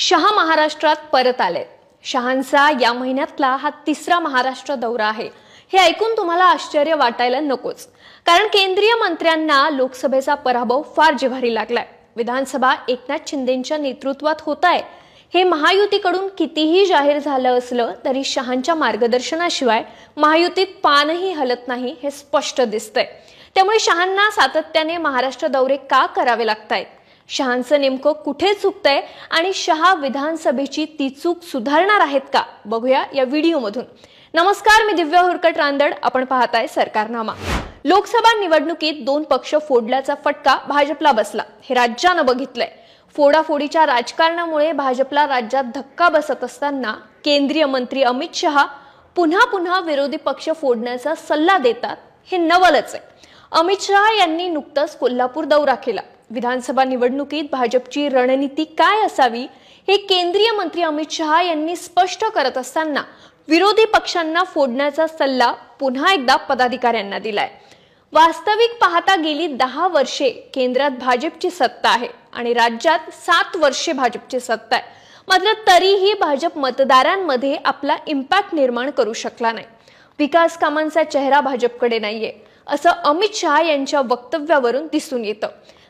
शहा महाराष्ट्रात परत आले। शहांचा या महिन्यातला हा तिसरा महाराष्ट्र दौरा आहे। हे ऐकून तुम्हाला आश्चर्य वाटायला नकोच, कारण केंद्रीय मंत्र्यांना लोकसभेचा पराभव फार जिव्हारी लागलाय। विधानसभा एकनाथ शिंदेंच्या नेतृत्वात होत आहे। हे महायुतीकडून कितीही जाहीर झालं असलं तरी शहांच्या मार्गदर्शनाशिवाय महायुतीत पानही हलत नाही हे स्पष्ट दिसतंय। त्यामुळे शहांना सातत्याने महाराष्ट्र दौरे का करावे लागतायत? शहांचं नेमकं कुठे चुकतंय आणि शहा विधानसभेची ती चूक सुधारणार आहेत का? बघूया या व्हिडिओमधून। नमस्कार, मी दिव्या हुरकट रांदड, आपण पाहताय सरकारनामा। लोकसभा निवडणुकीत दोन पक्ष फोडल्याचा फटका भाजपला बसला, हे राज्यानं बघितलंय। फोडाफोडीच्या राजकारणामुळे भाजपला राज्यात धक्का बसत असताना केंद्रीय मंत्री अमित शहा पुन्हा विरोधी पक्ष फोडण्याचा सल्ला देतात, हे नवलच आहे। अमित शहा यांनी नुकताच कोल्हापूर दौरा केला। विधानसभा निवडणुकीत भाजपची रणनीती काय असावी हे केंद्रीय मंत्री अमित शहा यांनी स्पष्ट करत असताना विरोधी पक्षांना फोडण्याचा सल्ला पुन्हा एकदा पदाधिकाऱ्यांना दिलाय। वास्तविक पाहता गेली 10 वर्षे केंद्रात भाजपची सत्ता आहे आणि राज्यात 7 वर्षे भाजपची सत्ता आहे। मात्र तरीही भाजप मतदारांमध्ये आपला इम्पॅक्ट निर्माण करू शकला नाही। विकास कामांचा चेहरा भाजपकडे नाहीये असं अमित शहा यांच्या वक्तव्यावरून दिसून येतं।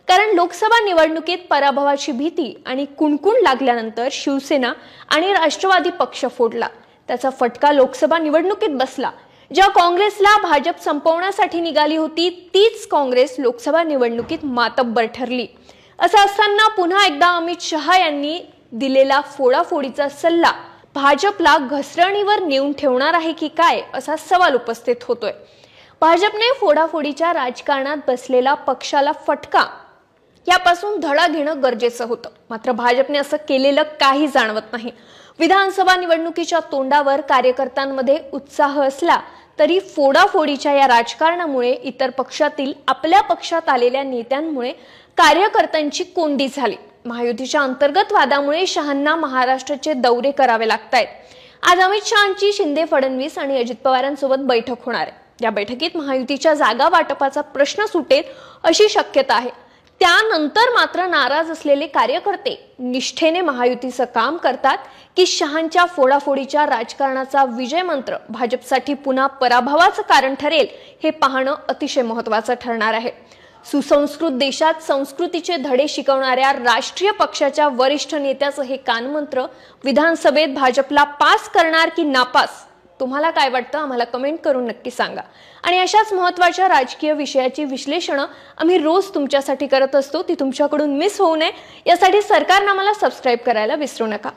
कारण लोकसभा निवडणुकीत पराभवाची भीती आणि कुणकुण लागल्यानंतर शिवसेना आणि राष्ट्रवादी पक्ष फोडला। त्याचा फटका लोकसभा निवडणुकीत बसला। ज्या काँग्रेसला भाजप संपवण्यासाठी निघाली होती तीच काँग्रेस लोकसभा निवडणुकीत मातब्बर ठरली। असं असताना पुन्हा एकदा अमित शहा यांनी दिलेला फोडाफोडीचा सल्ला भाजपला घसरणीवर नेऊन ठेवणार आहे की काय, असा सवाल उपस्थित होतोय। भाजपने फोडाफोडीच्या राजकारणात बसलेला पक्षाला फटका यापासून धडा घेणं गरजेचं होतं, मात्र भाजपने असं केलेलं काही जाणवत नाही। विधानसभा निवडणुकीच्या तोंडावर कार्यकर्त्यांमध्ये उत्साह असला तरी फोडाफोडीच्या या राजकारणामुळे इतर पक्षातील आपल्या पक्षात आलेल्या नेत्यांमुळे कार्यकर्त्यांची कोंडी झाली। महायुतीच्या अंतर्गत वादामुळे शहांना महाराष्ट्राचे दौरे करावे लागतायत। आज अमित शहांची शिंदे, फडणवीस आणि अजित पवारांसोबत बैठक होणार आहे। या बैठकीत महायुतीच्या जागा वाटपाचा प्रश्न सुटेल अशी शक्यता आहे। त्यानंतर मात्र नाराज असलेले कार्यकर्ते निष्ठेने महायुतीचं काम करतात की शहांच्या फोडाफोडीच्या राजकारणाचा विजय मंत्र भाजपसाठी पुन्हा पराभवाचं कारण ठरेल, हे पाहणं अतिशय महत्त्वाचं ठरणार आहे। सुसंस्कृत देशात संस्कृतीचे धडे शिकवणाऱ्या राष्ट्रीय पक्षाच्या वरिष्ठ नेत्याचं हे कानमंत्र विधानसभेत भाजपला पास करणार की नापास? तुम्हाला काय वाटतं? आम्हाला कमेंट करून नक्की सांगा। आणि अशाच महत्त्वाच्या राजकीय विषयाची विश्लेषण आम्ही रोज तुमच्यासाठी करत असतो, ती तुमच्याकडून मिस होऊ नये यासाठी सरकारनामाला सबस्क्राइब करायला विसरू नका।